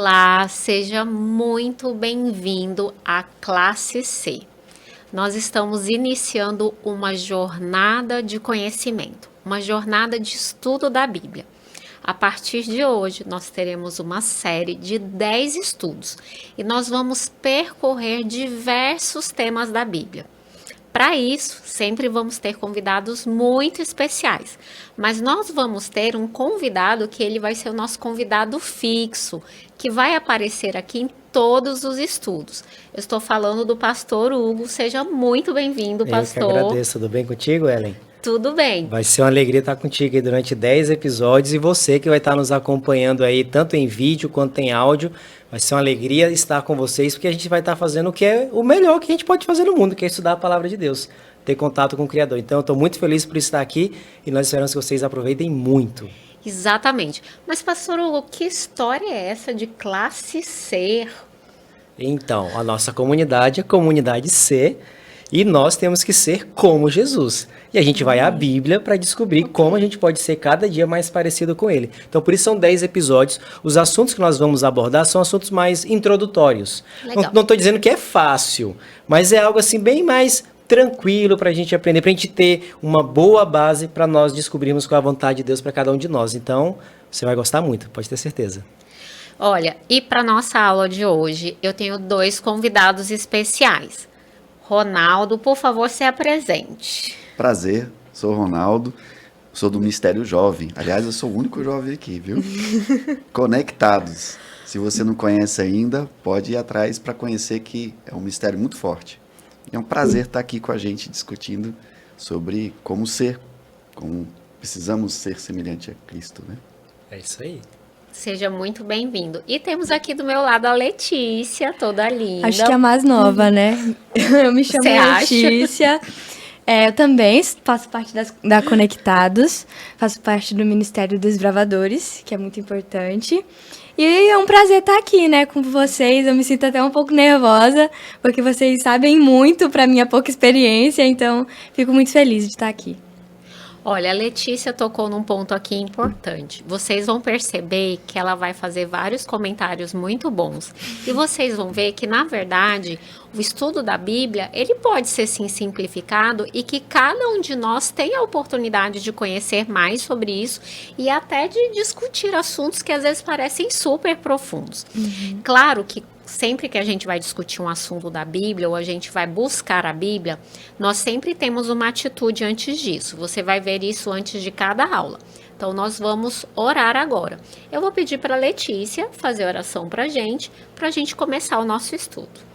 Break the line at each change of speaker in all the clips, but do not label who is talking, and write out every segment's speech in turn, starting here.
Olá, seja muito bem-vindo à classe C. Nós estamos iniciando uma jornada de conhecimento, uma jornada de estudo da Bíblia. A partir de hoje, nós teremos uma série de 10 estudos e nós vamos percorrer diversos temas da Bíblia. Para isso, sempre vamos ter convidados muito especiais, mas nós vamos ter um convidado que ele vai ser o nosso convidado fixo, que vai aparecer aqui em todos os estudos. Eu estou falando do pastor Hugo, seja muito bem-vindo, pastor.
Eu que agradeço, tudo bem contigo, Ellen?
Tudo bem.
Vai ser uma alegria estar contigo aí durante 10 episódios e você que vai estar nos acompanhando aí, tanto em vídeo quanto em áudio. Vai ser uma alegria estar com vocês, porque a gente vai estar fazendo o que é o melhor que a gente pode fazer no mundo, que é estudar a palavra de Deus, ter contato com o Criador. Então, eu estou muito feliz por estar aqui e nós esperamos que vocês aproveitem muito.
Exatamente. Mas, pastor Hugo, que história é essa de classe C?
Então, a nossa comunidade é a comunidade C e nós temos que ser como Jesus. E a gente vai à Bíblia para descobrir como a gente pode ser cada dia mais parecido com Ele. Então, por isso são 10 episódios. Os assuntos que nós vamos abordar são assuntos mais introdutórios. Não estou dizendo que é fácil, mas é algo assim bem mais tranquilo para a gente aprender, para a gente ter uma boa base para nós descobrirmos qual é a vontade de Deus para cada um de nós. Então, você vai gostar muito, pode ter certeza.
Olha, e para nossa aula de hoje, eu tenho 2 convidados especiais. Ronaldo, por favor, se apresente.
Prazer, sou o Ronaldo, sou do Ministério Jovem. Aliás, eu sou o único jovem aqui, viu? Conectados. Se você não conhece ainda, pode ir atrás para conhecer que é um mistério muito forte. É um prazer estar aqui com a gente discutindo sobre como precisamos ser semelhante a Cristo, né?
É isso aí.
Seja muito bem-vindo. E temos aqui do meu lado a Letícia, toda linda.
Acho que é a mais nova, né? Eu me chamo Letícia. Eu também faço parte da Conectados, faço parte do Ministério dos Bravadores, que é muito importante. E é um prazer estar aqui, né, com vocês. Eu me sinto até um pouco nervosa, porque vocês sabem muito para minha pouca experiência, então fico muito feliz de estar aqui.
Olha, a Letícia tocou num ponto aqui importante. Vocês vão perceber que ela vai fazer vários comentários muito bons. E vocês vão ver que, na verdade, o estudo da Bíblia, ele pode ser, sim, simplificado e que cada um de nós tem a oportunidade de conhecer mais sobre isso e até de discutir assuntos que às vezes parecem super profundos. Claro que sempre que a gente vai discutir um assunto da Bíblia ou a gente vai buscar a Bíblia, nós sempre temos uma atitude antes disso. Você vai ver isso antes de cada aula. Então, nós vamos orar agora. Eu vou pedir para a Letícia fazer oração para a gente começar o nosso estudo.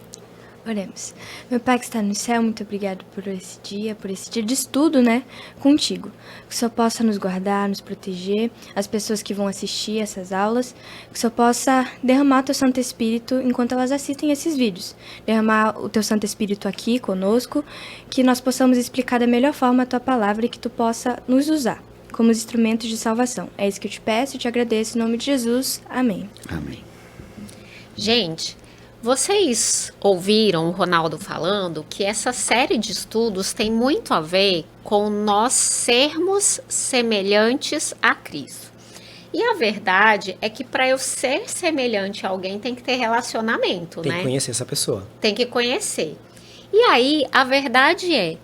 Oremos. Meu Pai que está no céu, muito obrigado por esse dia de estudo, né, contigo. Que o Senhor possa nos guardar, nos proteger, as pessoas que vão assistir essas aulas, que o Senhor possa derramar o Teu Santo Espírito enquanto elas assistem esses vídeos. Derramar o Teu Santo Espírito aqui conosco, que nós possamos explicar da melhor forma a Tua palavra e que Tu possa nos usar como instrumentos de salvação. É isso que eu te peço e te agradeço em nome de Jesus. Amém.
Amém.
Gente, vocês ouviram o Ronaldo falando que essa série de estudos tem muito a ver com nós sermos semelhantes a Cristo. E a verdade é que para eu ser semelhante a alguém tem que ter relacionamento, né?
Tem que conhecer essa pessoa.
Tem que conhecer. E aí, a verdade é,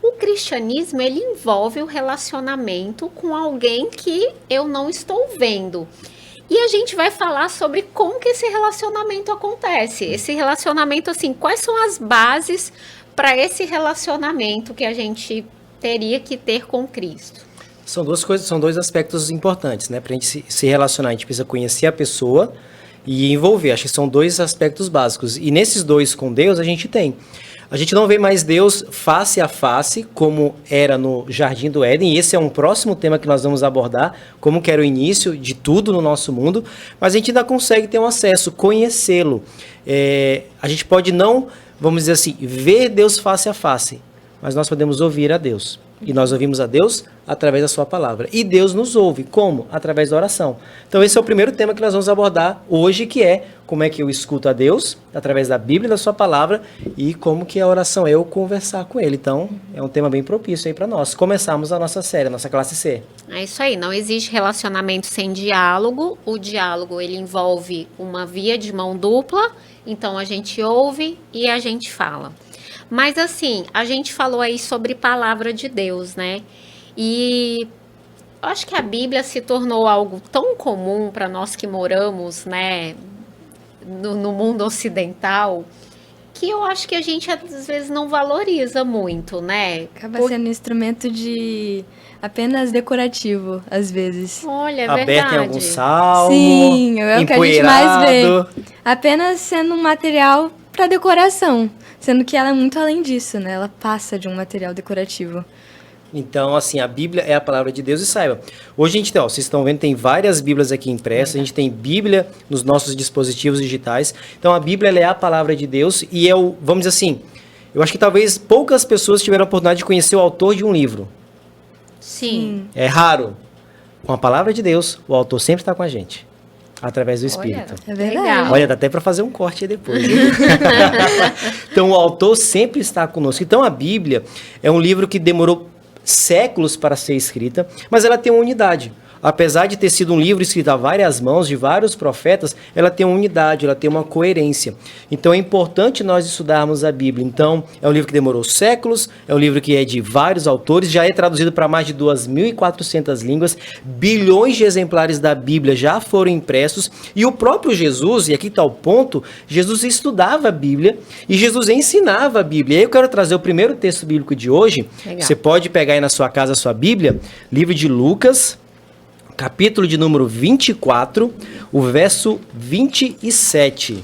o cristianismo, ele envolve o relacionamento com alguém que eu não estou vendo. E a gente vai falar sobre como que esse relacionamento acontece. Esse relacionamento, assim, quais são as bases para esse relacionamento que a gente teria que ter com Cristo?
São duas coisas, são 2 aspectos importantes, né? Para a gente se relacionar, a gente precisa conhecer a pessoa e envolver. Acho que são 2 aspectos básicos. E nesses 2 com Deus, a gente tem. A gente não vê mais Deus face a face, como era no Jardim do Éden, e esse é um próximo tema que nós vamos abordar, como que era o início de tudo no nosso mundo, mas a gente ainda consegue ter um acesso, conhecê-lo. A gente pode não, vamos dizer assim, ver Deus face a face, mas nós podemos ouvir a Deus. E nós ouvimos a Deus através da sua palavra. E Deus nos ouve. Como? Através da oração. Então esse é o primeiro tema que nós vamos abordar hoje, que é como é que eu escuto a Deus, através da Bíblia e da sua palavra, e como que a oração é eu conversar com Ele. Então é um tema bem propício aí para nós. Começarmos a nossa série, a nossa classe C.
É isso aí, não existe relacionamento sem diálogo. O diálogo, ele envolve uma via de mão dupla, então a gente ouve e a gente fala. Mas assim, a gente falou aí sobre palavra de Deus, né? E eu acho que a Bíblia se tornou algo tão comum para nós que moramos, né, no mundo ocidental, que eu acho que a gente às vezes não valoriza muito, né?
Acaba sendo um instrumento de apenas decorativo, às vezes.
Olha, é
Aberto
verdade.
em algum salmo,
Sim, é o que a gente mais vê.
empoeirado.
Apenas sendo um material para decoração, sendo que ela é muito além disso, né? Ela passa de um material decorativo.
Então, assim, a Bíblia é a palavra de Deus, e saiba, hoje a gente tem, ó, vocês estão vendo, tem várias Bíblias aqui impressas, a gente tem Bíblia nos nossos dispositivos digitais, então a Bíblia ela é a palavra de Deus e é o, vamos dizer assim, eu acho que talvez poucas pessoas tiveram a oportunidade de conhecer o autor de um livro.
Sim.
É raro. Com a palavra de Deus, o autor sempre está com a gente, através do Espírito.
É verdade.
Legal.
Olha, dá até para fazer um corte aí depois. Viu? Então, o autor sempre está conosco. Então, a Bíblia é um livro que demorou séculos para ser escrita, mas ela tem uma unidade. Apesar de ter sido um livro escrito a várias mãos de vários profetas, ela tem uma unidade, ela tem uma coerência. Então é importante nós estudarmos a Bíblia. Então é um livro que demorou séculos, é um livro que é de vários autores, já é traduzido para mais de 2.400 línguas, bilhões de exemplares da Bíblia já foram impressos, e o próprio Jesus, e aqui está o ponto, Jesus estudava a Bíblia e Jesus ensinava a Bíblia. E aí eu quero trazer o primeiro texto bíblico de hoje.
Legal.
Você pode pegar aí na sua casa a sua Bíblia, livro de Lucas, capítulo de número 24, o verso 27.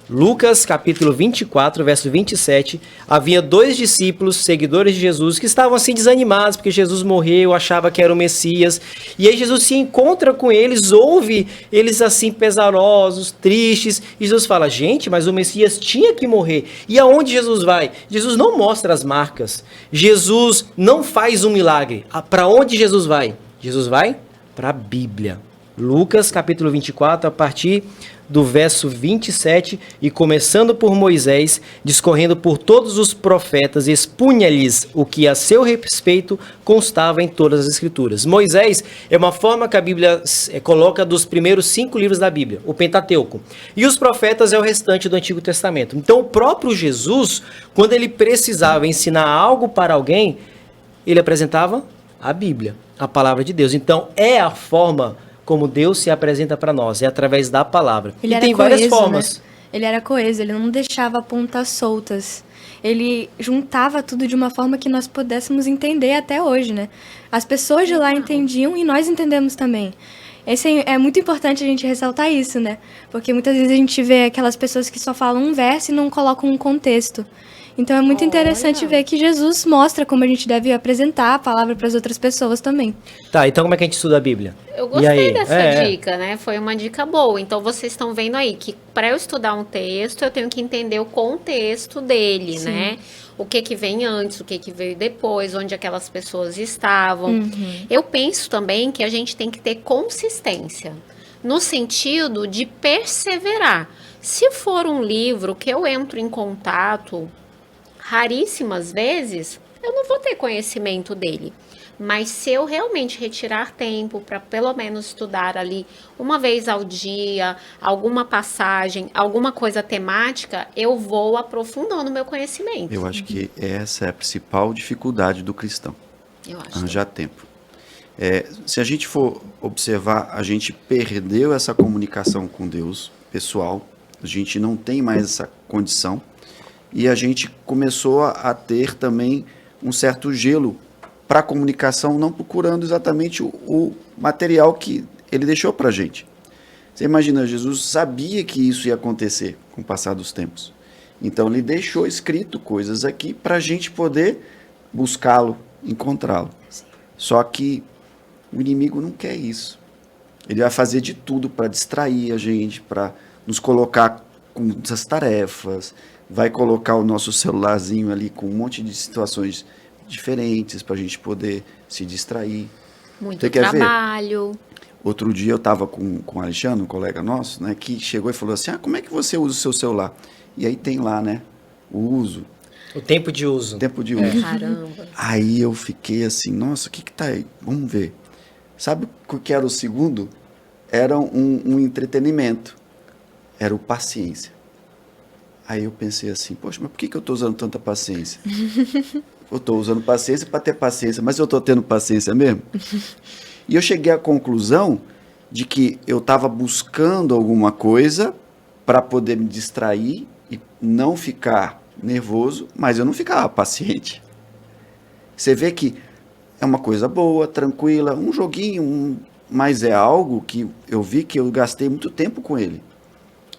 Lucas, capítulo 24, verso 27. Havia 2 discípulos, seguidores de Jesus, que estavam assim desanimados, porque Jesus morreu, achava que era o Messias. E aí Jesus se encontra com eles, ouve eles assim pesarosos, tristes. E Jesus fala, gente, mas o Messias tinha que morrer. E aonde Jesus vai? Jesus não mostra as marcas. Jesus não faz um milagre. Para onde Jesus vai? Jesus vai para a Bíblia. Lucas, capítulo 24, a partir do verso 27, e começando por Moisés, discorrendo por todos os profetas, expunha-lhes o que a seu respeito constava em todas as Escrituras. Moisés é uma forma que a Bíblia coloca dos primeiros 5 livros da Bíblia, o Pentateuco. E os profetas é o restante do Antigo Testamento. Então, o próprio Jesus, quando ele precisava ensinar algo para alguém, ele apresentava a Bíblia, a palavra de Deus. Então, é a forma como Deus se apresenta para nós, é através da palavra.
Ele
e
era
tem
coeso,
várias formas.
né? Ele era coeso, ele não deixava pontas soltas. Ele juntava tudo de uma forma que nós pudéssemos entender até hoje, né? As pessoas de lá entendiam e nós entendemos também. É muito importante a gente ressaltar isso, né? Porque muitas vezes a gente vê aquelas pessoas que só falam um verso e não colocam um contexto. Então é muito interessante ver que Jesus mostra como a gente deve apresentar a palavra para as outras pessoas também.
Tá, então como é que a gente estuda a Bíblia?
Eu
E
gostei
aí?
dessa dica, né? Foi uma dica boa. Então vocês estão vendo aí que para eu estudar um texto, eu tenho que entender o contexto dele, né? O que que vem antes, o que que veio depois, onde aquelas pessoas estavam. Eu penso também que a gente tem que ter consistência, no sentido de perseverar. Se for um livro que eu entro em contato raríssimas vezes, eu não vou ter conhecimento dele. Mas se eu realmente retirar tempo para pelo menos estudar ali uma vez ao dia, alguma passagem, alguma coisa temática, eu vou aprofundando meu conhecimento.
Eu acho que essa é a principal dificuldade do cristão,
Eu acho.
arranjar tempo. Se a gente for observar, a gente perdeu essa comunicação com Deus, pessoal, a gente não tem mais essa condição, e a gente começou a ter também um certo gelo para a comunicação, não procurando exatamente o material que ele deixou para a gente. Você imagina, Jesus sabia que isso ia acontecer com o passar dos tempos. Então ele deixou escrito coisas aqui para a gente poder buscá-lo, encontrá-lo. Só que o inimigo não quer isso. Ele vai fazer de tudo para distrair a gente, para nos colocar com essas tarefas, vai colocar o nosso celularzinho ali com um monte de situações diferentes para a gente poder se distrair.
Muito
Você quer ver?
trabalho.
Outro dia eu estava com o Alexandre, um colega nosso, né, que chegou e falou assim, como é que você usa o seu celular? E aí tem lá, né, o uso,
O tempo de uso.
o tempo de uso.
Caramba.
Aí eu fiquei assim, nossa, o que tá aí? Vamos ver. Sabe o que era o segundo? Era um entretenimento. Era o paciência. Aí eu pensei assim, poxa, mas por que eu estou usando tanta paciência? Eu estou usando paciência para ter paciência, mas eu estou tendo paciência mesmo? E eu cheguei à conclusão de que eu estava buscando alguma coisa para poder me distrair e não ficar nervoso, mas eu não ficava paciente. Você vê que é uma coisa boa, tranquila, um joguinho, mas é algo que eu vi que eu gastei muito tempo com ele.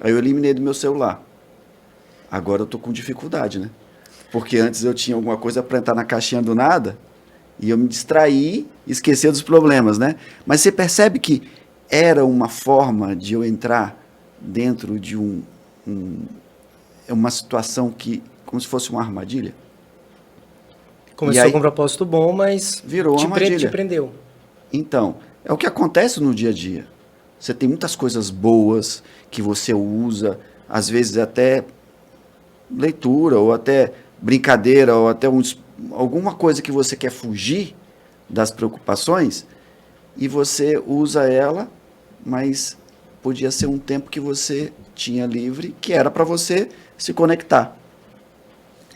Aí eu eliminei do meu celular. Agora eu tô com dificuldade, né? Porque antes eu tinha alguma coisa para entrar na caixinha do nada e eu me distraí, esquecer dos problemas, né? Mas você percebe que era uma forma de eu entrar dentro de uma situação que, como se fosse uma armadilha.
Começou
E aí-
com um propósito bom, mas
Virou uma armadilha.
te prendeu.
Então, é o que acontece no dia a dia. Você tem muitas coisas boas que você usa, às vezes até leitura, ou até brincadeira, ou até alguma coisa que você quer fugir das preocupações, e você usa ela, mas podia ser um tempo que você tinha livre, que era para você se conectar.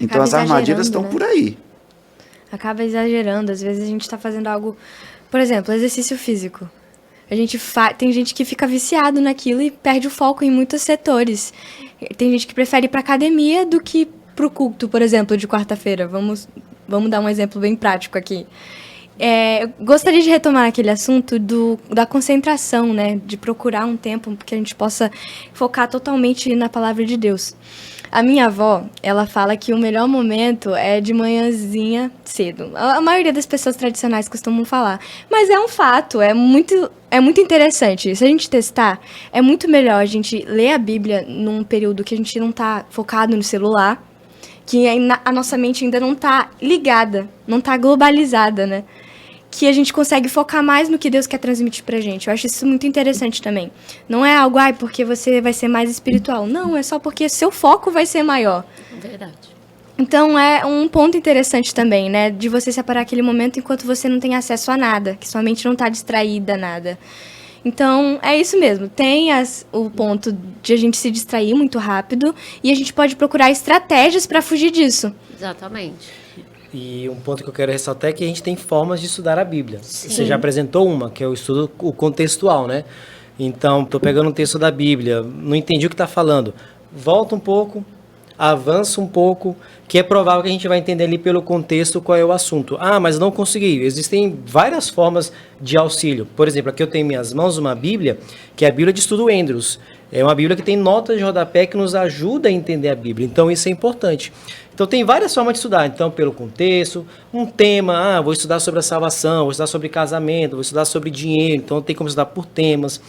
Então
Acaba
as armadilhas estão
exagerando, né?
por aí.
Acaba exagerando. Às vezes a gente está fazendo algo, por exemplo, exercício físico. Tem gente que fica viciado naquilo e perde o foco em muitos setores. Tem gente que prefere ir para academia do que para o culto, por exemplo, de quarta-feira. Vamos dar um exemplo bem prático aqui. Eu gostaria de retomar aquele assunto da concentração, né? De procurar um tempo que a gente possa focar totalmente na palavra de Deus. A minha avó, ela fala que o melhor momento é de manhãzinha cedo. A maioria das pessoas tradicionais costumam falar. Mas é um fato, é muito interessante. Se a gente testar, é muito melhor a gente ler a Bíblia num período que a gente não está focado no celular, que a nossa mente ainda não está ligada, não está globalizada, né? Que a gente consegue focar mais no que Deus quer transmitir pra gente. Eu acho isso muito interessante também. Não é algo, porque você vai ser mais espiritual. Não, é só porque seu foco vai ser maior.
Verdade.
Então, é um ponto interessante também, né? De você separar aquele momento enquanto você não tem acesso a nada. Que sua mente não tá distraída a nada. Então, é isso mesmo. Tem o ponto de a gente se distrair muito rápido. E a gente pode procurar estratégias pra fugir disso.
Exatamente.
E um ponto que eu quero ressaltar é que a gente tem formas de estudar a Bíblia.
Sim.
Você já apresentou uma, que é o estudo contextual, né? Então, estou pegando um texto da Bíblia, não entendi o que está falando. Volta um pouco, avança um pouco, que é provável que a gente vai entender ali pelo contexto qual é o assunto. Ah, mas não consegui. Existem várias formas de auxílio. Por exemplo, aqui eu tenho em minhas mãos uma Bíblia, que é a Bíblia de Estudo Andrews. É uma Bíblia que tem notas de rodapé que nos ajuda a entender a Bíblia. Então, isso é importante. Então, tem várias formas de estudar. Então, pelo contexto, um tema, vou estudar sobre a salvação, vou estudar sobre casamento, vou estudar sobre dinheiro. Então, tem como estudar por temas.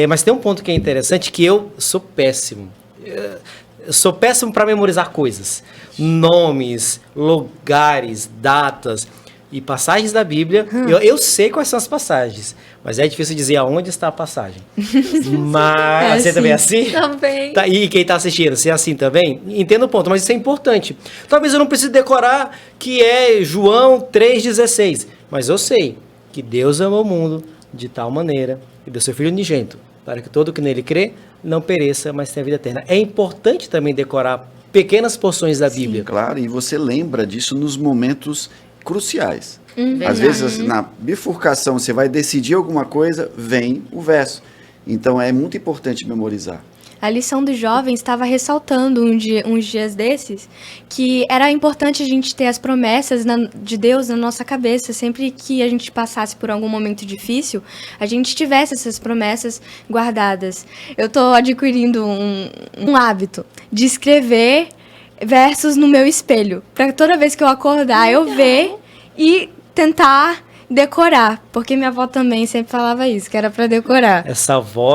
Mas tem um ponto que é interessante, que eu sou péssimo. Eu sou péssimo para memorizar coisas. Nomes, lugares, datas e passagens da Bíblia. Eu sei quais são as passagens, mas é difícil dizer aonde está a passagem. Mas você também é assim?
Também.
Tá, e quem está assistindo, você é assim também? Entenda o ponto, mas isso é importante. Talvez eu não precise decorar que é João 3,16, mas eu sei que Deus amou o mundo de tal maneira que deu seu Filho unigênito, para que todo que nele crê não pereça, mas tenha vida eterna. É importante também decorar pequenas porções da Bíblia.
Claro, e você lembra disso nos momentos cruciais. Às
Verdade.
vezes, assim, na bifurcação, você vai decidir alguma coisa, vem o verso. Então, é muito importante memorizar.
A lição dos jovens estava ressaltando uns dias desses que era importante a gente ter as promessas de Deus na nossa cabeça. Sempre que a gente passasse por algum momento difícil, a gente tivesse essas promessas guardadas. Eu estou adquirindo um hábito de escrever versos no meu espelho, para toda vez que eu acordar eu ver e tentar decorar, porque minha avó também sempre falava isso, que era para decorar.
Essa avó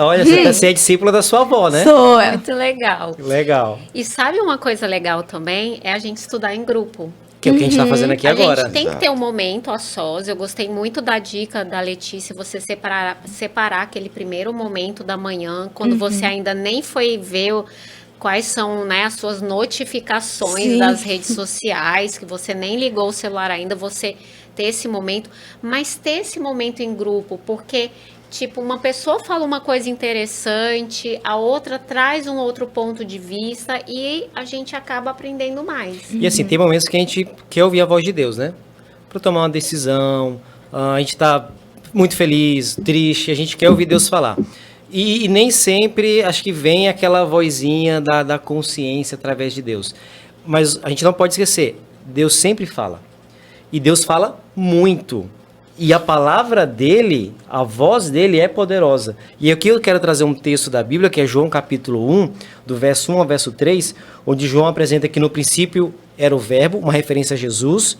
olha, você é discípula da sua avó, né?
Sou.
Muito legal.
Legal.
E sabe uma coisa legal também? É a gente estudar em grupo.
Que é o que a gente está fazendo aqui
A
agora.
gente tem que
Exato.
ter um momento a sós. Eu gostei muito da dica da Letícia, você separar aquele primeiro momento da manhã, quando você ainda nem foi ver quais são, né, as suas notificações
Sim.
das redes sociais, que você nem ligou o celular ainda, você ter esse momento, mas ter esse momento em grupo, porque tipo, uma pessoa fala uma coisa interessante, a outra traz um outro ponto de vista e a gente acaba aprendendo mais.
E assim, tem momentos que a gente quer ouvir a voz de Deus, né? Para tomar uma decisão, a gente está muito feliz, triste, a gente quer ouvir Deus falar. E nem sempre acho que vem aquela vozinha da consciência através de Deus. Mas a gente não pode esquecer, Deus sempre fala. E Deus fala muito. E a palavra dele, a voz dele é poderosa. E aqui eu quero trazer um texto da Bíblia, que é João capítulo 1, do verso 1 ao verso 3, onde João apresenta que no princípio era o verbo, uma referência a Jesus,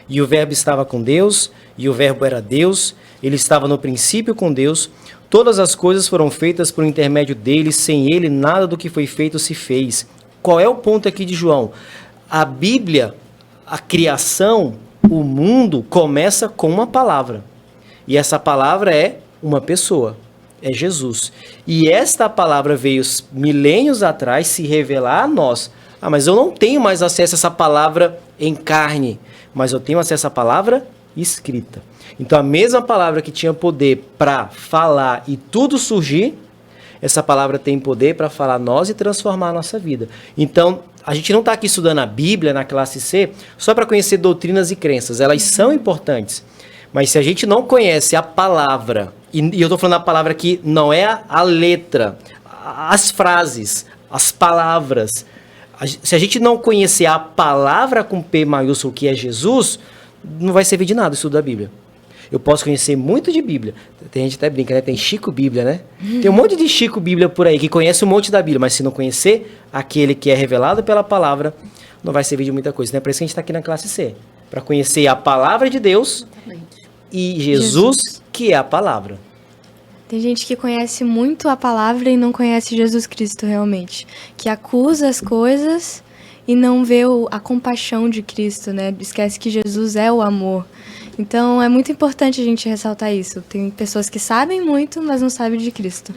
e o verbo estava com Deus, e o verbo era Deus, ele estava no princípio com Deus, todas as coisas foram feitas por intermédio dele, sem ele nada do que foi feito se fez. Qual é o ponto aqui de João? A Bíblia, a criação, o mundo começa com uma palavra. E essa palavra é uma pessoa, é Jesus. E esta palavra veio milênios atrás se revelar a nós. Ah, mas eu não tenho mais acesso a essa palavra em carne, mas eu tenho acesso à palavra escrita. Então a mesma palavra que tinha poder para falar e tudo surgir, essa palavra tem poder para falar nós e transformar a nossa vida. Então, a gente não está aqui estudando a Bíblia na classe C só para conhecer doutrinas e crenças. Elas são importantes. Mas se a gente não conhece a palavra, e eu estou falando a palavra que não é a letra, as frases, as palavras. Se a gente não conhecer a palavra com P maiúsculo, que é Jesus, não vai servir de nada o estudo da Bíblia. Eu posso conhecer muito de Bíblia. Tem gente até brinca, né? Tem Chico Bíblia, né? Tem um monte de Chico Bíblia por aí que conhece um monte da Bíblia, mas se não conhecer aquele que é revelado pela palavra, não vai servir de muita coisa. Né? Por isso que a gente está aqui na classe C. Para conhecer a palavra de Deus e Jesus, que é a palavra.
Tem gente que conhece muito a palavra e não conhece Jesus Cristo realmente. Que acusa as coisas e não vê a compaixão de Cristo, né? Esquece que Jesus é o amor. Então, é muito importante a gente ressaltar isso. Tem pessoas que sabem muito, mas não sabem de Cristo.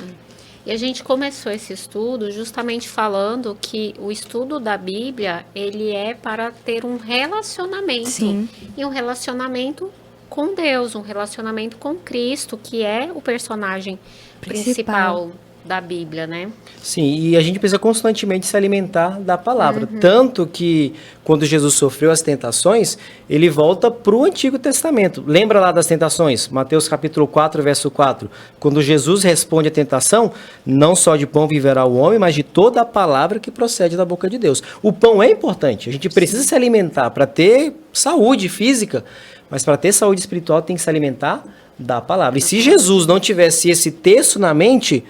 E a gente começou esse estudo justamente falando que o estudo da Bíblia, ele é para ter um relacionamento.
Sim.
E um relacionamento com Deus, um relacionamento com Cristo, que é o personagem principal da Bíblia, né?
Sim, e a gente precisa constantemente se alimentar da palavra. Tanto que, quando Jesus sofreu as tentações, ele volta para o Antigo Testamento. Lembra lá das tentações? Mateus capítulo 4, verso 4. Quando Jesus responde à tentação, não só de pão viverá o homem, mas de toda a palavra que procede da boca de Deus. O pão é importante, a gente precisa se alimentar para ter saúde física, mas para ter saúde espiritual tem que se alimentar da palavra. E se Jesus não tivesse esse texto na mente,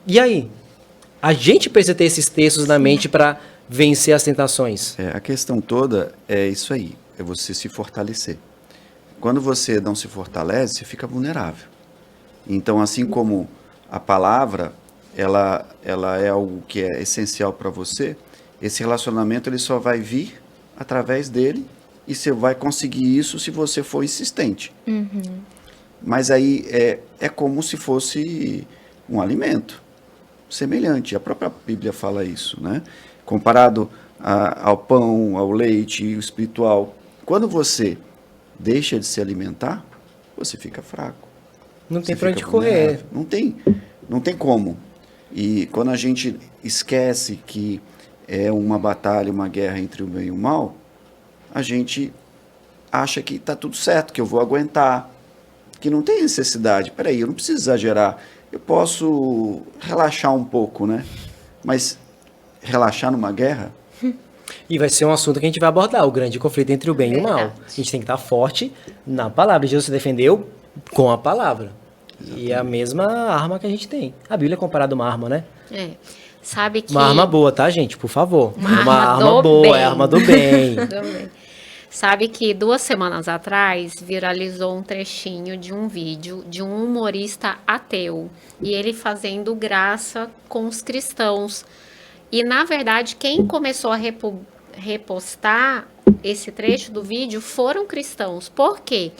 e aí? A gente precisa ter esses textos na mente para vencer as tentações.
A questão toda é isso aí, é você se fortalecer. Quando você não se fortalece, você fica vulnerável. Então, assim como a palavra, ela é algo que é essencial para você, esse relacionamento ele só vai vir através dele e você vai conseguir isso se você for insistente. Mas aí é como se fosse um alimento semelhante. A própria Bíblia fala isso, né? Comparado ao pão, ao leite, o espiritual. Quando você deixa de se alimentar, você fica fraco.
Não tem
Você
para
fica
onde correr.
vulnerável. Não tem como. E quando a gente esquece que é uma batalha, uma guerra entre o bem e o mal, a gente acha que está tudo certo, que eu vou aguentar, que não tem necessidade. Peraí, eu não preciso exagerar. Eu posso relaxar um pouco, né? Mas relaxar numa guerra?
E vai ser um assunto que a gente vai abordar, o grande conflito entre o bem e o mal.
Verdade.
A gente tem que estar forte na palavra. Jesus se defendeu com a palavra. E é a mesma arma que a gente tem. A Bíblia é comparada a uma arma, né?
Sabe que...
Uma arma boa, tá, gente? Por favor.
Uma
É uma
arma
arma
do
boa,
bem.
é arma do bem.
Também. Sabe que 2 semanas atrás viralizou um trechinho de um vídeo de um humorista ateu e ele fazendo graça com os cristãos. E na verdade quem começou a repostar esse trecho do vídeo foram cristãos. Por quê?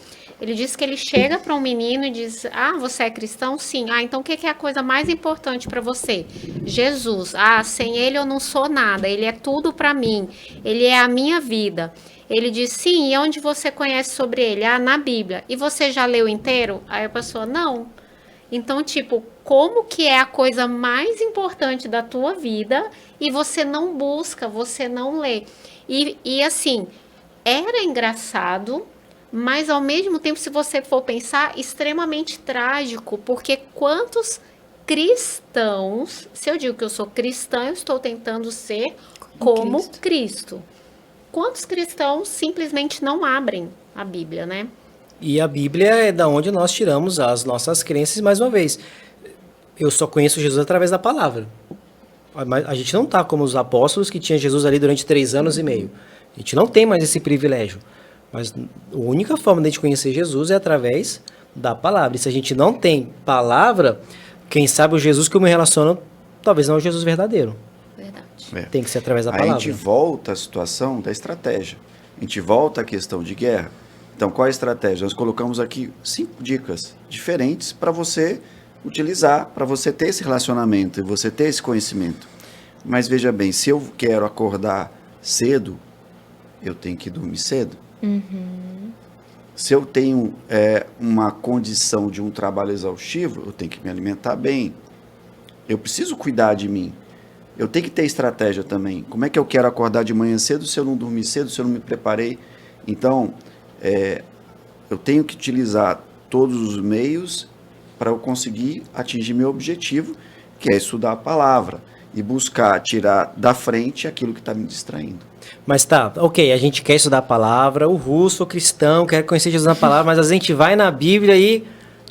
Ele diz que ele chega para um menino e diz: ah, você é cristão? Sim. Ah, então o que é a coisa mais importante para você? Jesus. Ah, sem ele eu não sou nada. Ele é tudo para mim. Ele é a minha vida. Ele diz: sim. E onde você conhece sobre ele? Ah, na Bíblia. E você já leu inteiro? Aí a pessoa: não. Então, tipo, como que é a coisa mais importante da tua vida e você não busca, você não lê? E assim, era engraçado, mas ao mesmo tempo, se você for pensar, extremamente trágico, porque quantos cristãos, se eu digo que eu sou cristã, eu estou tentando ser como Cristo. Quantos cristãos simplesmente não abrem a Bíblia, né?
E a Bíblia é da onde nós tiramos as nossas crenças, mais uma vez. Eu só conheço Jesus através da palavra. A gente não está como os apóstolos que tinham Jesus ali durante 3 anos e meio. A gente não tem mais esse privilégio. Mas a única forma de a gente conhecer Jesus é através da palavra. E se a gente não tem palavra, quem sabe o Jesus que eu me relaciono, talvez não é o Jesus verdadeiro.
Verdade.
Tem que ser através da
Aí
palavra.
a gente volta à situação da estratégia. A gente volta à questão de guerra. Então, qual é a estratégia? Nós colocamos aqui 5 dicas diferentes para você utilizar, para você ter esse relacionamento e você ter esse conhecimento. Mas veja bem, se eu quero acordar cedo, eu tenho que dormir cedo. Se eu tenho uma condição de um trabalho exaustivo, eu tenho que me alimentar bem. Eu preciso cuidar de mim. Eu tenho que ter estratégia também. Como é que eu quero acordar de manhã cedo se eu não dormir cedo, se eu não me preparei? Então, eu tenho que utilizar todos os meios para eu conseguir atingir meu objetivo, que é estudar a palavra e buscar tirar da frente aquilo que está me distraindo.
Mas tá, ok, a gente quer estudar a palavra, o russo, o cristão, quer conhecer Jesus na palavra, mas a gente vai na Bíblia e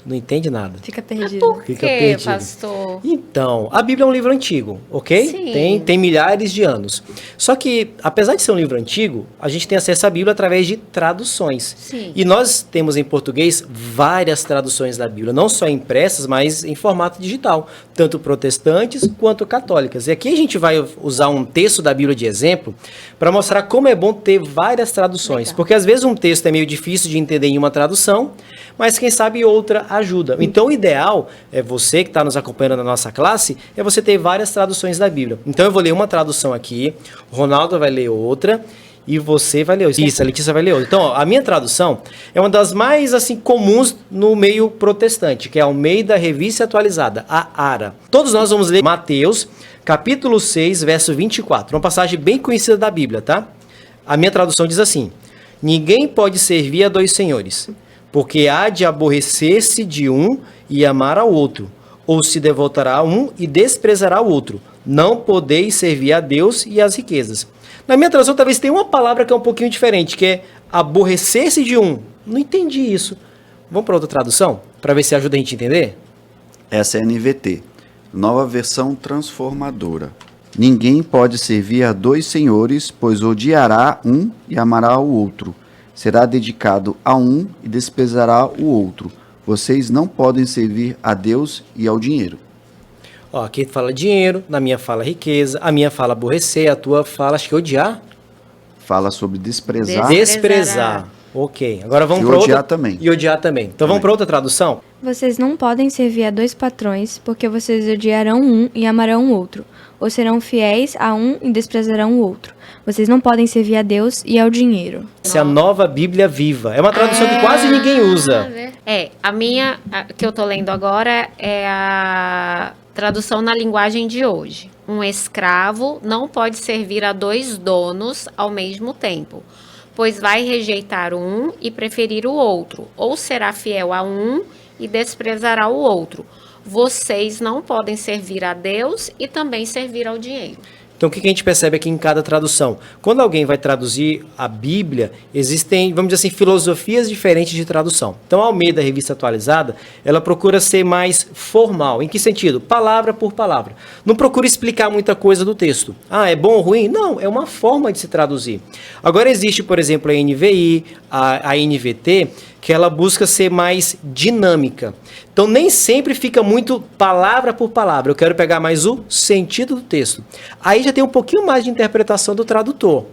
não entende nada.
Fica perdido.
Por
Fica
quê,
perdido.
pastor?
Então, a Bíblia é um livro antigo, ok?
Sim.
Tem milhares de anos. Só que, apesar de ser um livro antigo, a gente tem acesso à Bíblia através de traduções.
Sim.
E nós temos em português várias traduções da Bíblia, não só impressas, mas em formato digital, tanto protestantes quanto católicas. E aqui a gente vai usar um texto da Bíblia de exemplo para mostrar como é bom ter várias traduções.
Legal.
Porque às vezes um texto é meio difícil de entender em uma tradução, mas quem sabe outra ajuda. Então o ideal é você que está nos acompanhando na nossa classe, é você ter várias traduções da Bíblia. Então eu vou ler uma tradução aqui, o Ronaldo vai ler outra e você vai ler outra. Isso, a Letícia vai ler outra. Então, ó, a minha tradução é uma das mais assim comuns no meio protestante, que é a Almeida Revista Atualizada, a ARA. Todos nós vamos ler Mateus, capítulo 6, verso 24, uma passagem bem conhecida da Bíblia, tá? A minha tradução diz assim: ninguém pode servir a 2 senhores, porque há de aborrecer-se de um e amar ao outro, ou se devotará a um e desprezará o outro. Não podeis servir a Deus e às riquezas. Na minha tradução talvez tenha uma palavra que é um pouquinho diferente, que é aborrecer-se de um. Não entendi isso. Vamos para outra tradução? Para ver se ajuda a gente a entender?
Essa é a NVT, nova versão transformadora. Ninguém pode servir a 2 senhores, pois odiará um e amará o outro. Será dedicado a um e desprezará o outro. Vocês não podem servir a Deus e ao dinheiro.
Ó, aqui fala dinheiro, na minha fala riqueza, a minha fala aborrecer, a tua fala acho que odiar.
Fala sobre desprezar.
Desprezar. Ok. Agora vamos
E
para outra.
odiar também.
E odiar também. Então vamos para outra tradução?
Vocês não podem servir a 2 patrões, porque vocês odiarão um e amarão o outro, ou serão fiéis a um e desprezarão o outro. Vocês não podem servir a Deus e ao dinheiro.
Essa é a Nova Bíblia Viva. É uma tradução que quase ninguém usa.
A minha, que eu tô lendo agora, é a tradução na linguagem de hoje. Um escravo não pode servir a 2 donos ao mesmo tempo, pois vai rejeitar um e preferir o outro, ou será fiel a um e desprezará o outro. Vocês não podem servir a Deus e também servir ao dinheiro.
Então, o que a gente percebe aqui em cada tradução? Quando alguém vai traduzir a Bíblia, existem, vamos dizer assim, filosofias diferentes de tradução. Então, a Almeida Revista Atualizada, ela procura ser mais formal. Em que sentido? Palavra por palavra. Não procura explicar muita coisa do texto. Ah, é bom ou ruim? Não, é uma forma de se traduzir. Agora, existe, por exemplo, a NVI, a NVT, que ela busca ser mais dinâmica. Então, nem sempre fica muito palavra por palavra. Eu quero pegar mais o sentido do texto. Aí já tem um pouquinho mais de interpretação do tradutor.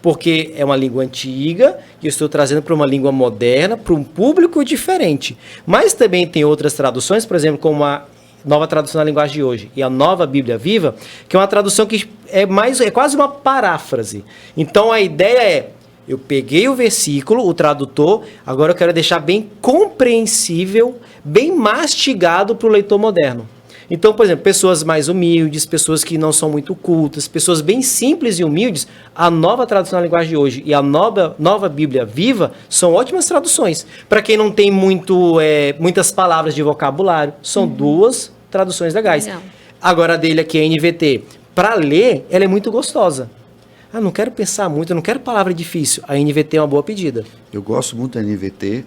porque é uma língua antiga e eu estou trazendo para uma língua moderna, para um público diferente. Mas também tem outras traduções, por exemplo, como a Nova Tradução da Linguagem de Hoje e a Nova Bíblia Viva, que é uma tradução que é quase uma paráfrase. Então a ideia é, eu peguei o versículo, o tradutor, agora eu quero deixar bem compreensível, bem mastigado para o leitor moderno. Então, por exemplo, pessoas mais humildes, pessoas que não são muito cultas, pessoas bem simples e humildes, a Nova Tradução da Linguagem de Hoje e a Nova Bíblia Viva são ótimas traduções. Para quem não tem muitas palavras de vocabulário, são duas traduções legais.
Legal.
Agora a dele aqui, a NVT, para ler, ela é muito gostosa. Não quero pensar muito, eu não quero palavra difícil. A NVT é uma boa pedida.
Eu gosto muito da NVT,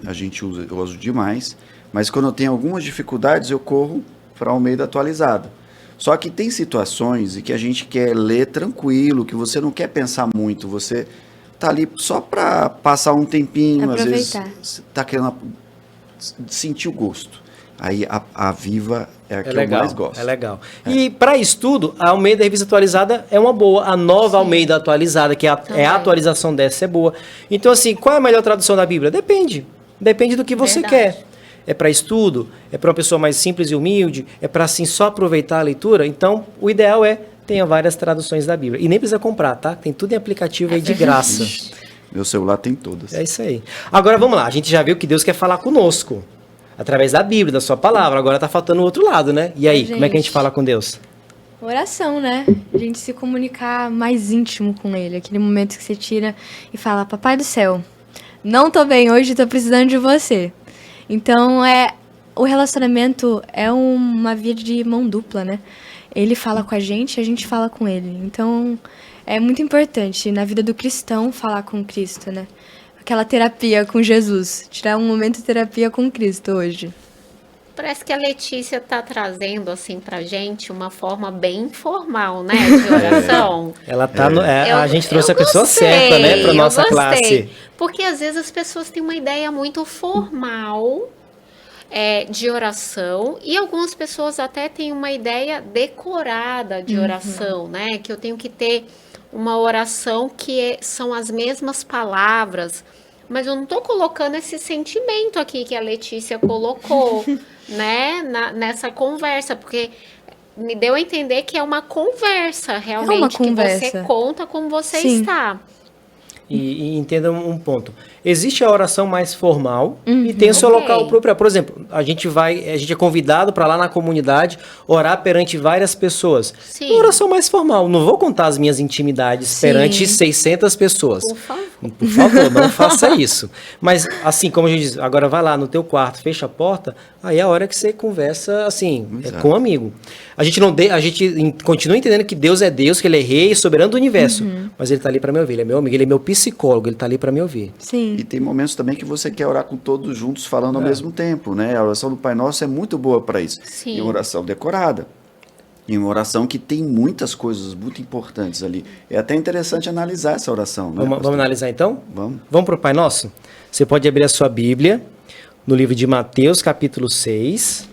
eu uso demais, mas quando eu tenho algumas dificuldades, eu corro para o Almeida atualizado. Só que tem situações em que a gente quer ler tranquilo, que você não quer pensar muito, você tá ali só para passar um tempinho,
Aproveitar.
às vezes tá querendo sentir o gosto. Aí a Viva é a que
legal,
eu mais gosto.
É legal. E para estudo, a Almeida Revista Atualizada é uma boa. A nova Almeida Atualizada, que é a atualização dessa, é boa. Então, assim, qual é a melhor tradução da Bíblia? Depende. Depende do que você
Verdade.
quer. É para estudo? É para uma pessoa mais simples e humilde? É para, assim, só aproveitar a leitura? Então, o ideal tenha várias traduções da Bíblia. E nem precisa comprar, tá? Tem tudo em aplicativo aí de graça.
Meu celular tem todas.
É isso aí. Agora, vamos lá. A gente já viu que Deus quer falar conosco. Através da Bíblia, da sua palavra. Agora tá faltando o outro lado, né? E aí, como é que a gente fala com Deus?
Oração, né? A gente se comunicar mais íntimo com ele. Aquele momento que você tira e fala, Papai do céu, não tô bem hoje, tô precisando de você. Então, o relacionamento é uma via de mão dupla, né? Ele fala com a gente fala com ele. Então, é muito importante na vida do cristão falar com Cristo, né? Aquela terapia com Jesus. Tirar um momento de terapia com Cristo hoje.
Parece que a Letícia tá trazendo, assim, pra gente uma forma bem informal, né, de oração.
Ela tá a gente trouxe
Eu
a pessoa
gostei,
certa, né, pra
eu
nossa
gostei.
classe.
Porque às vezes as pessoas têm uma ideia muito formal de oração e algumas pessoas até têm uma ideia decorada de oração, né? Que eu tenho que ter uma oração que são as mesmas palavras, mas eu não estou colocando esse sentimento aqui que a Letícia colocou, né, nessa conversa, porque me deu a entender que é uma conversa, realmente, que você conta como você está.
E entenda um ponto. Existe a oração mais formal e tem o seu local próprio. Por exemplo, a gente é convidado para lá na comunidade orar perante várias pessoas.
Sim.
Uma oração mais formal. Não vou contar as minhas intimidades perante 600 pessoas.
Por favor.
Por favor, não faça isso. Mas, assim, como a gente diz, agora vai lá no teu quarto, fecha a porta, aí é a hora que você conversa, assim, com um amigo. A gente continua entendendo que Deus é Deus, que Ele é rei, soberano do universo. Mas Ele está ali para me ouvir, Ele é meu amigo, Ele é meu psicólogo, Ele está ali para me ouvir.
Sim.
E tem momentos também que você quer orar com todos juntos, falando ao mesmo tempo, né? A oração do Pai Nosso é muito boa para isso.
Sim.
E uma oração decorada. E uma oração que tem muitas coisas muito importantes ali. É até interessante analisar essa oração, né?
Vamos analisar então?
Vamos.
Vamos para o Pai Nosso? Você pode abrir a sua Bíblia no livro de Mateus, capítulo 6.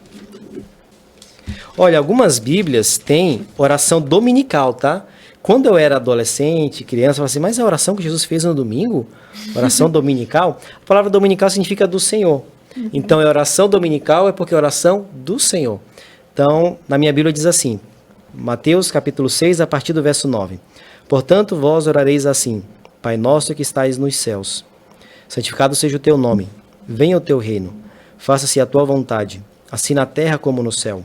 Olha, algumas Bíblias têm oração dominical, tá? Quando eu era adolescente, criança, eu falava assim, mas a oração que Jesus fez no domingo? Oração dominical? A palavra dominical significa do Senhor. Então, a oração dominical é porque é oração do Senhor. Então, na minha Bíblia diz assim, Mateus capítulo 6, a partir do verso 9. Portanto, vós orareis assim, Pai nosso que estais nos céus, santificado seja o teu nome, venha o teu reino, faça-se a tua vontade, assim na terra como no céu.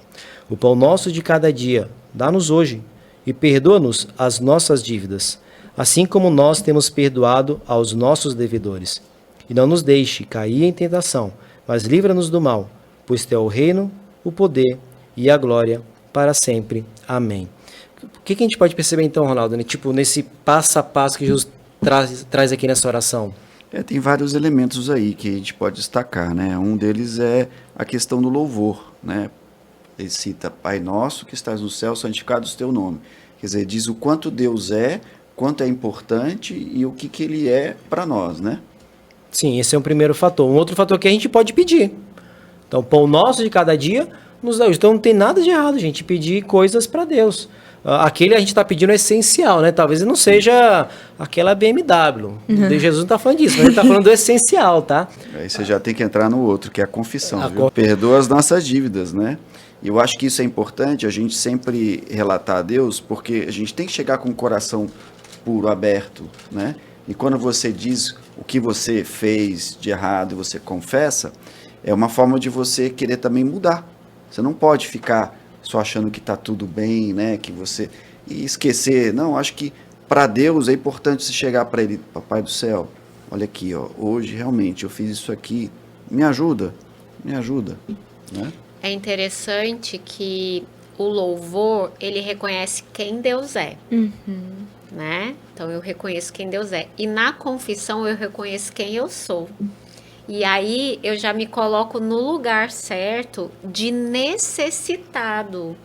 O pão nosso de cada dia, dá-nos hoje, e perdoa-nos as nossas dívidas, assim como nós temos perdoado aos nossos devedores. E não nos deixe cair em tentação, mas livra-nos do mal, pois teu é o reino, o poder e a glória para sempre. Amém. O que a gente pode perceber então, Ronaldo, né? Tipo, nesse passo a passo que Jesus traz aqui nessa oração?
Tem vários elementos aí que a gente pode destacar, né? Um deles é a questão do louvor, né? Ele cita, Pai nosso que estás no céu, santificado seja o teu nome. Quer dizer, diz o quanto Deus é, quanto é importante e o que Ele é para nós, né?
Sim, esse é um primeiro fator. Um outro fator que a gente pode pedir. Então, pão nosso de cada dia, nos dá. Então não tem nada de errado, gente, pedir coisas para Deus. Aquele a gente está pedindo é essencial, né? Talvez não seja aquela BMW. Jesus não está falando disso, mas ele está falando do essencial, tá?
Aí você já tem que entrar no outro, que é a confissão, viu? Perdoa as nossas dívidas, né? E eu acho que isso é importante, a gente sempre relatar a Deus, porque a gente tem que chegar com o coração puro, aberto, né? E quando você diz o que você fez de errado e você confessa, é uma forma de você querer também mudar. Você não pode ficar só achando que está tudo bem, né? Que você... E esquecer. Não, acho que para Deus é importante se chegar para Ele, Papai do céu, olha aqui, ó, hoje realmente eu fiz isso aqui, me ajuda, né?
É interessante que o louvor, ele reconhece quem Deus é, né? Então, eu reconheço quem Deus é. E na confissão, eu reconheço quem eu sou. E aí, eu já me coloco no lugar certo de necessitado,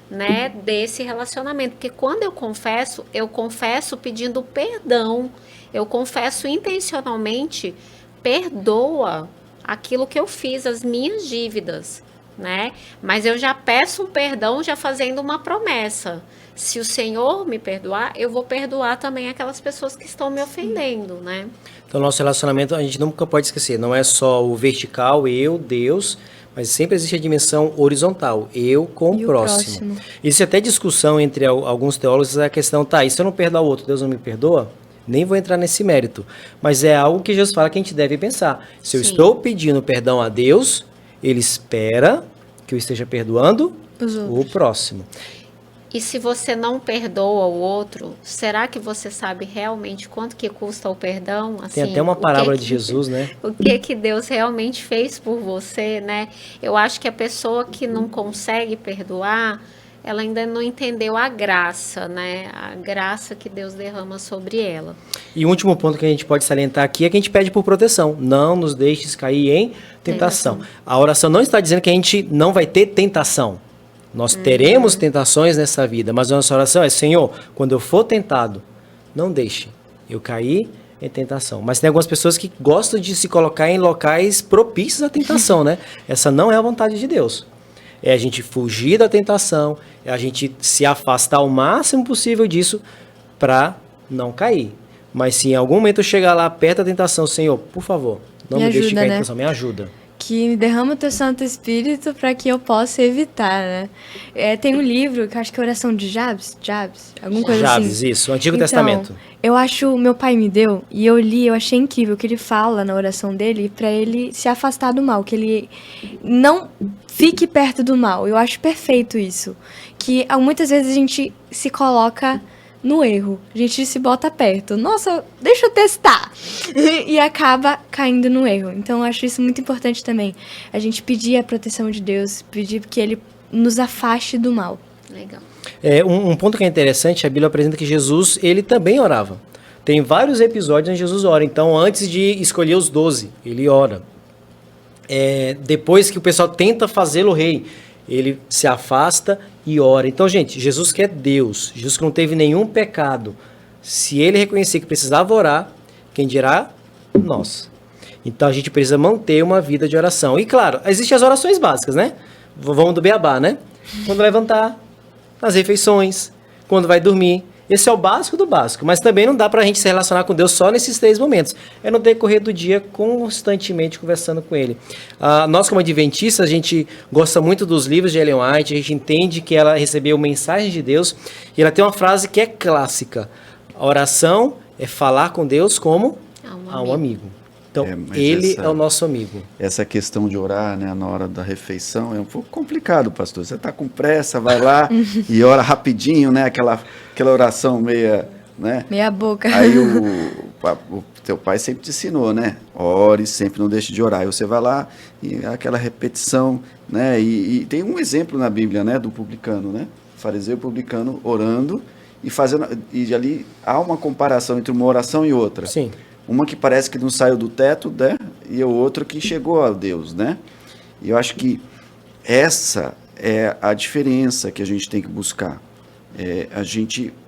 né? Desse relacionamento. Porque quando eu confesso pedindo perdão. Eu confesso intencionalmente, perdoa aquilo que eu fiz, as minhas dívidas, né? Mas eu já peço um perdão já fazendo uma promessa. Se o Senhor me perdoar, eu vou perdoar também aquelas pessoas que estão me ofendendo, né?
Então, nosso relacionamento, a gente nunca pode esquecer, não é só o vertical, eu, Deus, mas sempre existe a dimensão horizontal, eu com o próximo. Isso é até discussão entre alguns teólogos, a questão, tá, e se eu não perdoar o outro, Deus não me perdoa? Nem vou entrar nesse mérito, mas é algo que Jesus fala que a gente deve pensar. Se eu estou pedindo perdão a Deus, Ele espera que eu esteja perdoando o próximo.
E se você não perdoa o outro, será que você sabe realmente quanto que custa o perdão? Assim,
tem até uma parábola de Jesus, né?
O que Deus realmente fez por você, né? Eu acho que a pessoa que não consegue perdoar, ela ainda não entendeu a graça, né? A graça que Deus derrama sobre ela.
E o último ponto que a gente pode salientar aqui é que a gente pede por proteção. Não nos deixes cair em tentação. A oração não está dizendo que a gente não vai ter tentação. Nós teremos tentações nessa vida, mas a nossa oração é, Senhor, quando eu for tentado, não deixe eu cair em tentação. Mas tem algumas pessoas que gostam de se colocar em locais propícios à tentação, né? Essa não é a vontade de Deus. É a gente fugir da tentação, é a gente se afastar o máximo possível disso para não cair. Mas se em algum momento eu chegar lá perto da tentação, Senhor, por favor, não me deixe cair em tentação, me ajuda.
Que derrama o teu Santo Espírito para que eu possa evitar, né? Tem um livro que eu acho que é Oração de Jabes, alguma coisa assim.
Jabes, isso, Antigo Testamento.
Eu acho, meu pai me deu, e eu li, eu achei incrível que ele fala na oração dele para ele se afastar do mal, que ele não fique perto do mal. Eu acho perfeito isso. Que muitas vezes a gente se coloca no erro, a gente se bota perto. Nossa, deixa eu testar. E acaba caindo no erro. Então eu acho isso muito importante também. A gente pedir a proteção de Deus, pedir que Ele nos afaste do mal.
Legal.
Um ponto que é interessante, a Bíblia apresenta que Jesus, ele também orava. Tem vários episódios onde Jesus ora. Então, antes de escolher os 12, ele ora. Depois que o pessoal tenta fazê-lo rei, ele se afasta e ora. Então, gente, Jesus que é Deus, Jesus que não teve nenhum pecado, se ele reconhecer que precisava orar, quem dirá? Nós. Então, a gente precisa manter uma vida de oração. E, claro, existem as orações básicas, né? Vamos do beabá, né? Quando levantar, nas refeições, quando vai dormir. Esse é o básico do básico, mas também não dá para a gente se relacionar com Deus só nesses 3 momentos. É no decorrer do dia, constantemente conversando com Ele. Nós, como adventistas, a gente gosta muito dos livros de Ellen White, a gente entende que ela recebeu mensagem de Deus, e ela tem uma frase que é clássica. A oração é falar com Deus como a um amigo. Então, Ele é o nosso amigo.
Essa questão de orar, né, na hora da refeição é um pouco complicado, pastor. Você está com pressa, vai lá e ora rapidinho, né? Aquela oração meia, né?
Meia boca.
Aí o teu pai sempre te ensinou, né? Ore, sempre não deixe de orar. Aí você vai lá e aquela repetição, né? E tem um exemplo na Bíblia, né? Do publicano, né? O fariseu e o publicano orando e fazendo... E ali há uma comparação entre uma oração e outra.
Sim.
Uma que parece que não saiu do teto, né? E o outro que chegou a Deus, né? E eu acho que essa é a diferença que a gente tem que buscar.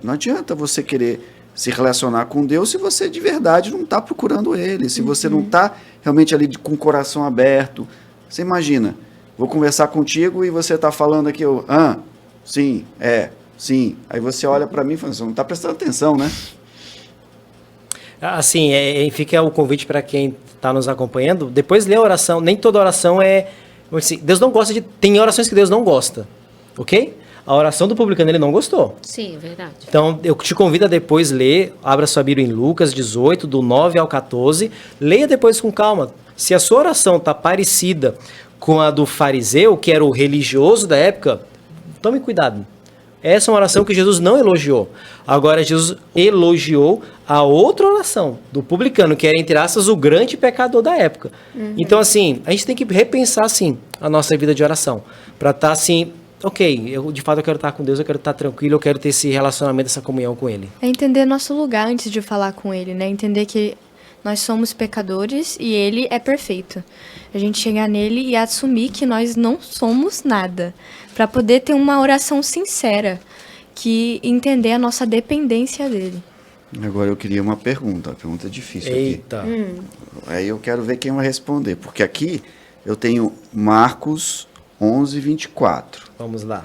Não adianta você querer se relacionar com Deus se você de verdade não está procurando Ele, se você não está realmente ali com o coração aberto. Você imagina, vou conversar contigo e você está falando aqui, sim, sim. Aí você olha para mim e fala, você não está prestando atenção, né?
Assim, fica o convite para quem está nos acompanhando, depois lê a oração, nem toda oração assim, Deus não gosta tem orações que Deus não gosta, ok? A oração do publicano ele não gostou.
Sim, é verdade.
Então, eu te convido a depois ler, abra sua Bíblia em Lucas 18, do 9 ao 14, leia depois com calma. Se a sua oração está parecida com a do fariseu, que era o religioso da época, tome cuidado. Essa é uma oração que Jesus não elogiou. Agora, Jesus elogiou a outra oração do publicano, que era, entre aspas, o grande pecador da época. Então, assim, a gente tem que repensar, assim, a nossa vida de oração. Para estar, assim, ok, de fato eu quero estar com Deus, eu quero estar tranquilo, eu quero ter esse relacionamento, essa comunhão com Ele.
É entender nosso lugar antes de falar com Ele, né? Entender que nós somos pecadores e Ele é perfeito. A gente chegar nele e assumir que nós não somos nada, para poder ter uma oração sincera, que entender a nossa dependência dele.
Agora eu queria uma pergunta difícil
Eita.
aqui. Aí eu quero ver quem vai responder, porque aqui eu tenho Marcos 11, 24.
Vamos lá.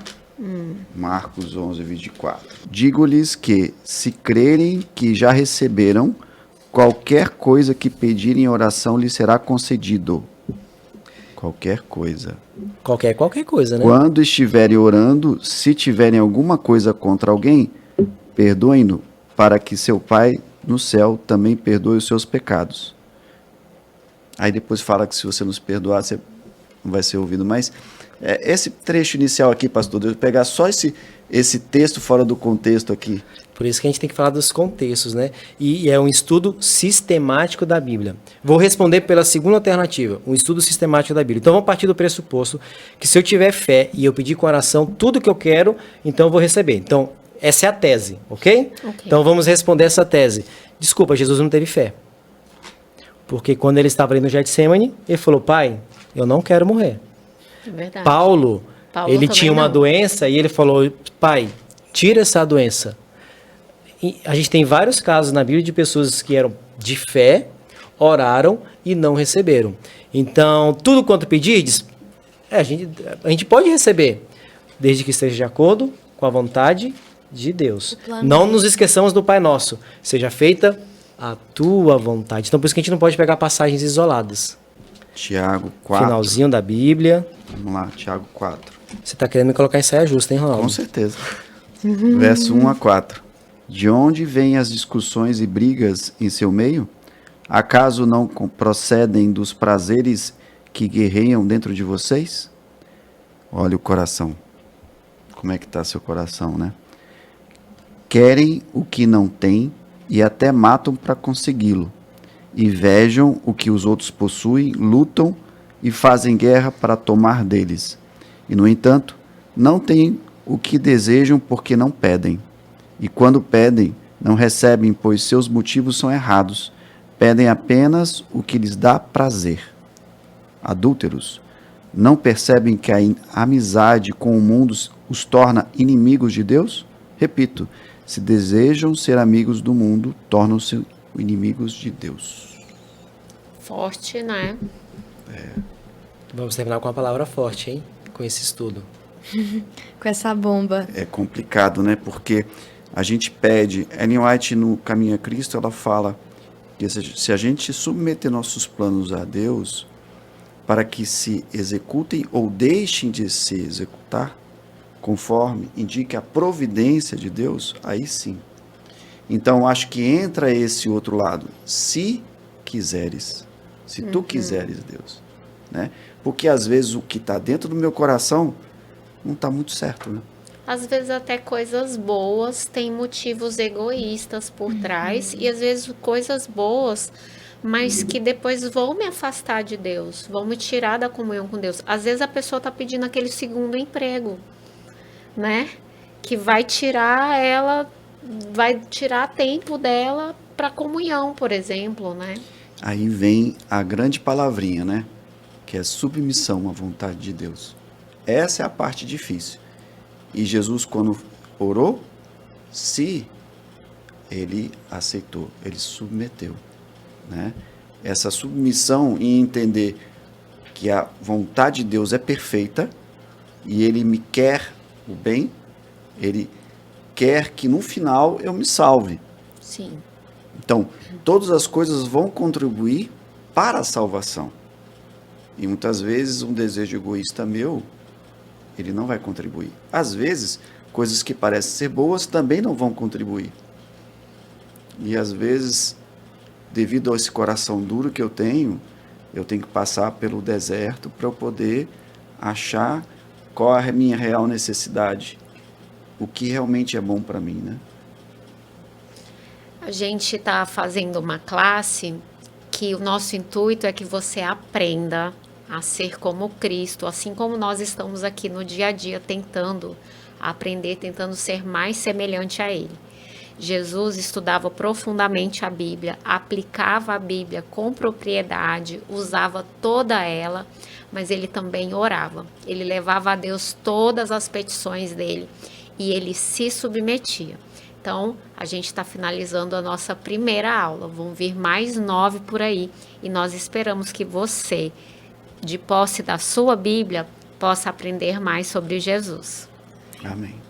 Marcos 11, 24. Digo-lhes que, se crerem que já receberam, qualquer coisa que pedirem em oração lhes será concedido. Qualquer coisa.
Qualquer coisa, né?
Quando estiverem orando, se tiverem alguma coisa contra alguém, perdoem-no, para que seu Pai no céu também perdoe os seus pecados. Aí depois fala que se você nos perdoar, você não vai ser ouvido. Mas esse trecho inicial aqui, pastor, eu pegar só esse texto fora do contexto aqui.
Por isso que a gente tem que falar dos contextos, né? E é um estudo sistemático da Bíblia. Vou responder pela segunda alternativa, um estudo sistemático da Bíblia. Então vamos partir do pressuposto que se eu tiver fé e eu pedir com oração tudo que eu quero, então eu vou receber. Então essa é a tese, ok? Então vamos responder essa tese. Desculpa, Jesus não teve fé. Porque quando ele estava ali no Getsemane, ele falou, Pai, eu não quero morrer.
É verdade.
Paulo ele
também
tinha uma
não.
doença e ele falou, Pai, tira essa doença. E a gente tem vários casos na Bíblia de pessoas que eram de fé, oraram e não receberam. Então, tudo quanto pedirdes, a gente pode receber, desde que esteja de acordo com a vontade de Deus. Não nos esqueçamos do Pai Nosso. Seja feita a tua vontade. Então, por isso que a gente não pode pegar passagens isoladas.
Tiago 4.
Finalzinho da Bíblia.
Vamos lá, Tiago 4.
Você está querendo me colocar em saia justa, hein, Ronaldo?
Com certeza. Verso 1 a 4. De onde vêm as discussões e brigas em seu meio? Acaso não procedem dos prazeres que guerreiam dentro de vocês? Olha o coração. Como é que está seu coração, né? Querem o que não têm e até matam para consegui-lo. Invejam o que os outros possuem, lutam e fazem guerra para tomar deles. E, no entanto, não têm o que desejam porque não pedem. E quando pedem, não recebem, pois seus motivos são errados. Pedem apenas o que lhes dá prazer. Adúlteros, não percebem que a amizade com o mundo os torna inimigos de Deus? Repito, se desejam ser amigos do mundo, tornam-se inimigos de Deus.
Forte, né?
Vamos terminar com uma palavra forte, hein? Com esse estudo.
Com essa bomba.
É complicado, né? Porque a gente pede, Ellen White no Caminho a Cristo, ela fala que se a gente submeter nossos planos a Deus, para que se executem ou deixem de se executar, conforme indique a providência de Deus, aí sim. Então, acho que entra esse outro lado. Se quiseres. Se tu quiseres, Deus. Né? Porque, às vezes, o que está dentro do meu coração não está muito certo, né?
Às vezes até coisas boas têm motivos egoístas por trás e às vezes coisas boas, mas que depois vão me afastar de Deus, vão me tirar da comunhão com Deus. Às vezes a pessoa está pedindo aquele segundo emprego, né? Que vai tirar ela, vai tirar tempo dela para comunhão, por exemplo, né?
Aí vem a grande palavrinha, né? Que é submissão à vontade de Deus. Essa é a parte difícil. E Jesus, quando orou, se ele aceitou, ele submeteu, né? Essa submissão e entender que a vontade de Deus é perfeita e Ele me quer o bem, Ele quer que no final eu me salve.
Sim.
Então, todas as coisas vão contribuir para a salvação. E muitas vezes um desejo egoísta meu, ele não vai contribuir. Às vezes, coisas que parecem ser boas também não vão contribuir. E às vezes, devido a esse coração duro que eu tenho que passar pelo deserto para eu poder achar qual é a minha real necessidade, o que realmente é bom para mim, né?
A gente está fazendo uma classe que o nosso intuito é que você aprenda a ser como Cristo, assim como nós estamos aqui no dia a dia tentando aprender, tentando ser mais semelhante a Ele. Jesus estudava profundamente a Bíblia, aplicava a Bíblia com propriedade, usava toda ela, mas ele também orava. Ele levava a Deus todas as petições dele e ele se submetia. Então, a gente está finalizando a nossa primeira aula. Vão vir mais 9 por aí e nós esperamos que você, de posse da sua Bíblia, possa aprender mais sobre Jesus.
Amém.